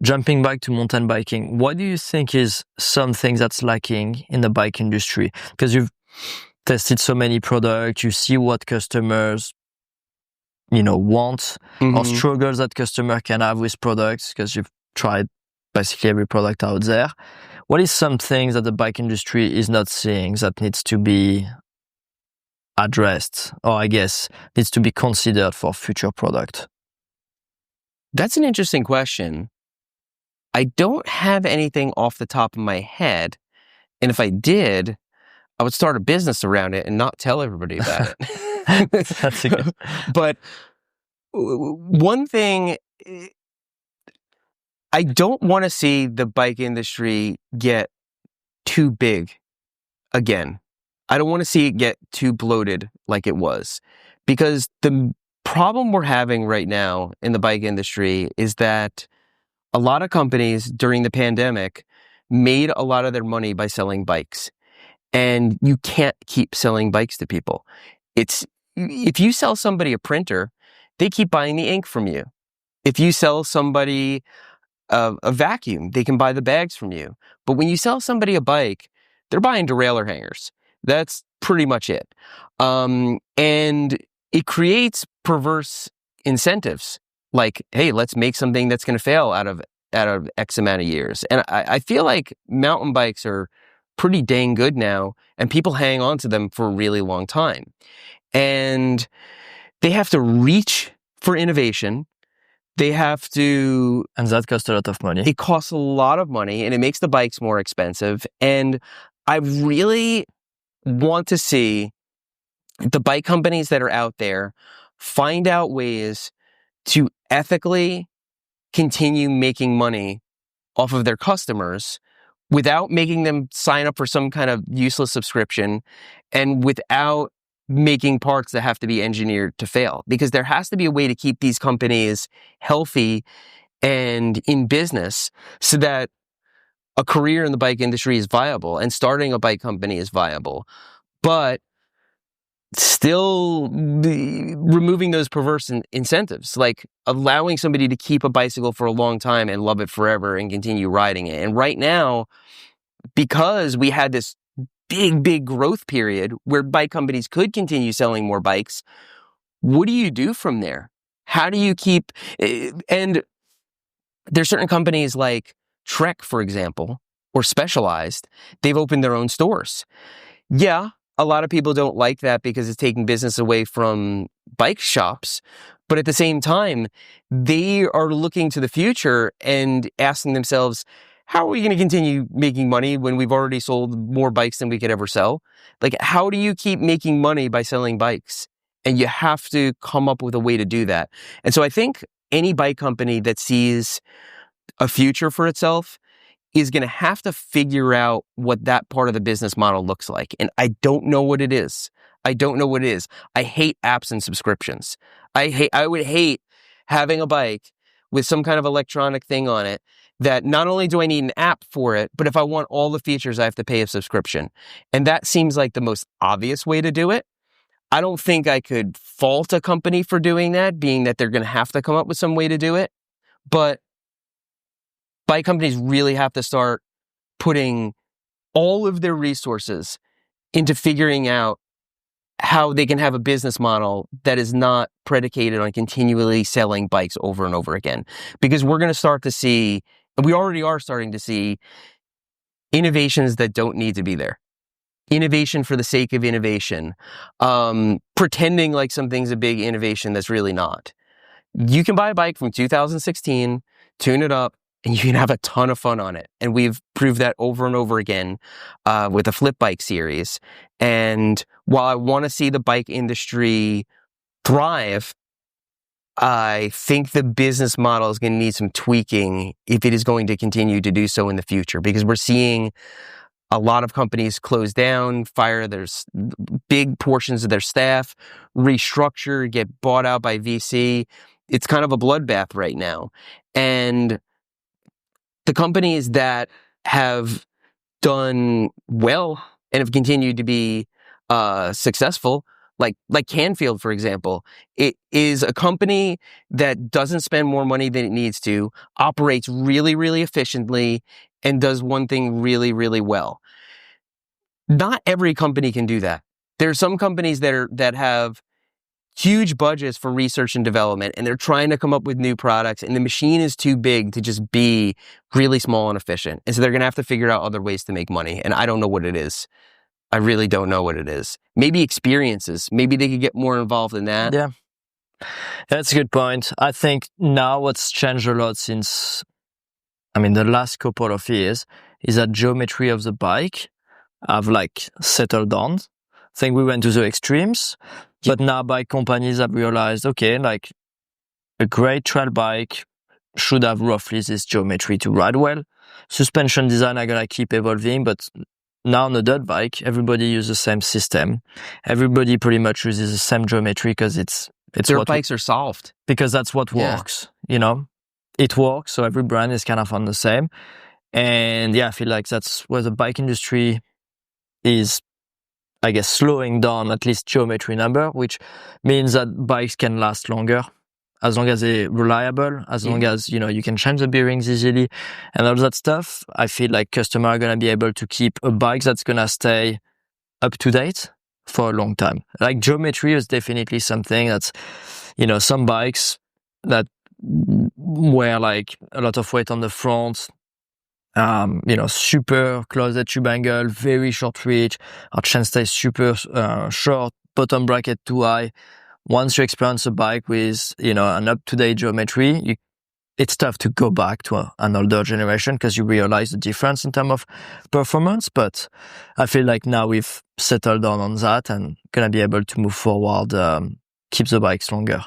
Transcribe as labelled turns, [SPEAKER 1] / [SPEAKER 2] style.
[SPEAKER 1] jumping back to mountain biking, what do you think is something that's lacking in the bike industry? Because you've tested so many products, you see what customers, want, or struggles that customer can have with products, because you've tried basically every product out there. What is some things that the bike industry is not seeing that needs to be addressed, or I guess needs to be considered for future product?
[SPEAKER 2] That's an interesting question. I don't have anything off the top of my head. And if I did, I would start a business around it and not tell everybody about it.
[SPEAKER 1] That's a good.
[SPEAKER 2] But one thing, I don't want to see the bike industry get too big again. I don't want to see it get too bloated like it was. Because the problem we're having right now in the bike industry is that a lot of companies during the pandemic made a lot of their money by selling bikes. And you can't keep selling bikes to people. If you sell somebody a printer, they keep buying the ink from you. If you sell somebody a vacuum, they can buy the bags from you. But when you sell somebody a bike, they're buying derailleur hangers. That's pretty much it. And it creates perverse incentives. Like, hey, let's make something that's going to fail out of X amount of years. And I feel like mountain bikes are pretty dang good now, and people hang on to them for a really long time. And they have to reach for innovation. They have to...
[SPEAKER 1] And that costs a lot of money.
[SPEAKER 2] It costs a lot of money, and it makes the bikes more expensive. And I really want to see the bike companies that are out there find out ways to ethically continue making money off of their customers without making them sign up for some kind of useless subscription, and without making parts that have to be engineered to fail. Because there has to be a way to keep these companies healthy and in business so that a career in the bike industry is viable and starting a bike company is viable. But still removing those perverse incentives, like allowing somebody to keep a bicycle for a long time and love it forever and continue riding it. And right now, because we had this big growth period where bike companies could continue selling more bikes, what do you do from there? How do you keep... And there's certain companies like Trek, for example, or Specialized, they've opened their own stores. Yeah, a lot of people don't like that because it's taking business away from bike shops. But at the same time, they are looking to the future and asking themselves, how are we going to continue making money when we've already sold more bikes than we could ever sell? Like, how do you keep making money by selling bikes? And you have to come up with a way to do that. And so I think any bike company that sees a future for itself is going to have to figure out what that part of the business model looks like. And I don't know what it is. I hate apps and subscriptions. I would hate having a bike with some kind of electronic thing on it that not only do I need an app for it, but if I want all the features, I have to pay a subscription. And that seems like the most obvious way to do it. I don't think I could fault a company for doing that, being that they're going to have to come up with some way to do it. But bike companies really have to start putting all of their resources into figuring out how they can have a business model that is not predicated on continually selling bikes over and over again. Because we're going to start to see, and we already are starting to see, innovations that don't need to be there. Innovation for the sake of innovation. Pretending like something's a big innovation that's really not. You can buy a bike from 2016, tune it up, and you can have a ton of fun on it. And we've proved that over and over again with the Flip Bike series. And while I want to see the bike industry thrive, I think the business model is going to need some tweaking if it is going to continue to do so in the future. Because we're seeing a lot of companies close down, fire their big portions of their staff, restructure, get bought out by VC. It's kind of a bloodbath right now. And the companies that have done well and have continued to be successful like Canfield, for example. It is a company that doesn't spend more money than it needs to, operates really, really efficiently, and does one thing really, really well. Not every company can do that. There are some companies that have huge budgets for research and development, and they're trying to come up with new products, and the machine is too big to just be really small and efficient. And so they're going to have to figure out other ways to make money. And I don't know what it is. I really don't know what it is. Maybe experiences. Maybe they could get more involved in that.
[SPEAKER 1] Yeah. That's a good point. I think now what's changed a lot since, the last couple of years is that geometry of the bike have like settled down. I think we went to the extremes, but now bike companies have realized, okay, like a great trail bike should have roughly this geometry to ride well. Suspension design are going to keep evolving, but now on a dirt bike, everybody uses the same system. Everybody pretty much uses the same geometry because it's
[SPEAKER 2] dirt bikes are solved.
[SPEAKER 1] Because that's what works, It works, so every brand is kind of on the same. And yeah, I feel like that's where the bike industry is, I guess, slowing down at least geometry number, which means that bikes can last longer, as long as they're reliable, as long as, you can change the bearings easily and all that stuff. I feel like customers are going to be able to keep a bike that's going to stay up to date for a long time. Like geometry is definitely something that's, some bikes that wear like a lot of weight on the front, super close at tube angle, very short reach, our chainstay super short, bottom bracket too high. Once you experience a bike with, an up-to-date geometry, it's tough to go back to an older generation because you realize the difference in terms of performance. But I feel like now we've settled down on that and gonna be able to move forward, keep the bikes longer.